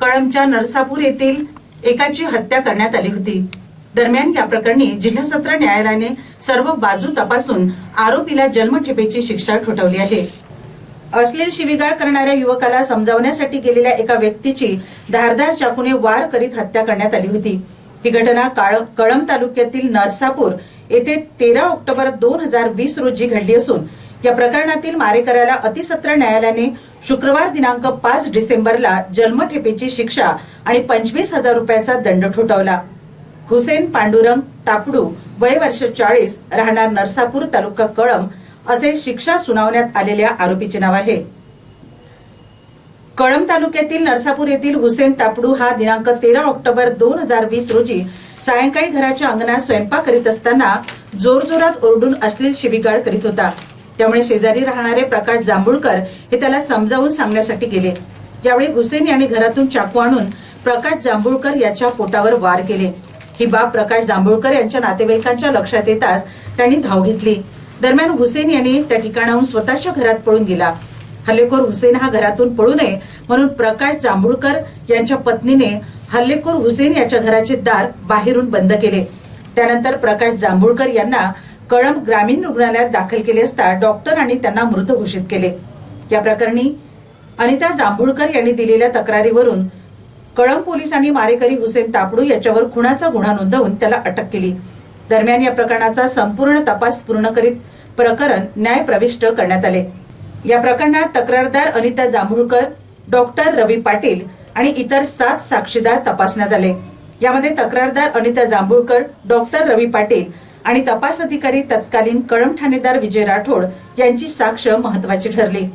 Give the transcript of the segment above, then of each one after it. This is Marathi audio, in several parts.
कळंबच्या नरसापूर येथील एकाची हत्या करण्यात आली होती। दरम्यान या प्रकरणी जिल्हा सत्र न्यायालयाने सर्व बाजू तपासून आरोपीला जन्मठेपेची शिक्षा ठोठावली आहे। अश्लील शिवीगाळ करणाऱ्या युवकाला समजावण्यासाठी गेलेल्या एका व्यक्तीची धारदार चाकूने वार करीत हत्या करण्यात आली होती। ही घटना कळंब तालुक्यातील नरसापूर येथे 13 ऑक्टोबर 2020 रोजी घडली असून या प्रकरणातील मारेकऱ्याला अतिसत्र न्यायालयाने शुक्रवार दिनांक 5 डिसेंबरला जन्मठेपेची शिक्षा आणि 25,000 रुपयाचा दंड ठोठावला। हुसेन पांडुरंग तापडू, वय वर्ष 40, राहणार नरसापूर, तालुका कळंब असे शिक्षा सुनावण्यात आलेल्या आरोपीचे नाव आहे। कळंब तालुक्यातील नरसापूर येथील हुसेन तापडू हा दिनांक 13 ऑक्टोबर 2020 रोजी सायंकाळी घराच्या अंगणात स्वयंपाक करीत असताना जोरजोरात ओरडून अश्लील शिवीगाळ करीत होता। त्यामुळे शेजारी राहणारे प्रकाश जांभूळकर हे त्याला समजावून सांगण्यासाठी गेले। यावेळी हुसेन यांनी घरातून चाकू आणून प्रकाश जांभूळकर याच्या पोटावर वार केले। ही बाब प्रकाश जांभूळकर यांच्या नातेवाईकांच्या लक्षात येताच त्यांनी धाव घेतली। दरम्यान हुसेन यांनी त्या ठिकाणाहून स्वतःच्या घरात पळून गेला। हल्लेखोर हुसेन हा घरातून पळू नये म्हणून प्रकाश जांभूळकर यांच्या पत्नीने हल्लेखोर हुसेन याच्या घराचे दार बाहेरून बंद केले। त्यानंतर प्रकाश जांभूळकर यांना कळंब ग्रामीण रुग्णालयात दाखल केले असता डॉक्टरांनी त्यांना मृत घोषित केले। या प्रकरणी अनिता जांभूळकर यांनी दिलेल्या तक्रारीवरून कळंब पोलिसांनी मारेकरी हुसेन तापडू याच्यावर खुनाचा गुन्हा नोंदवून त्याला अटक केली। दरम्यान या प्रकरणाचा संपूर्ण तपास पूर्ण करीत प्रकरण न्यायप्रविष्ट करण्यात आले। या प्रकरणात तक्रारदार अनिता जांभूळकर, डॉक्टर रवी पाटील आणि इतर 7 साक्षीदार तपासण्यात आले। यामध्ये तक्रारदार अनिता जांभूळकर, डॉक्टर रवी पाटील आणि तपास अधिकारी तत्कालीन कळंब ठाणेदार विजय राठोड यांची साक्ष महत्वाची ठरली।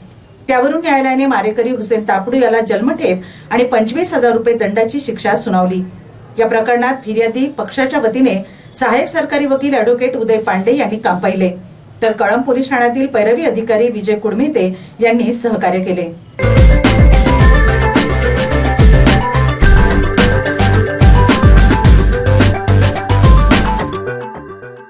त्यावरून न्यायालयाने मारेकरी हुसेन तापडू याला जन्मठेप आणि 25,000 रुपये दंडाची शिक्षा सुनावली। या प्रकरणात फिर्यादी पक्षाच्या वतीने सहाय्यक सरकारी वकील ॲडव्होकेट उदय पांडे यांनी काम पाहिले, तर कळंब पोलीस ठाण्यातील पैरवी अधिकारी विजय कुडमेते यांनी सहकार्य केले।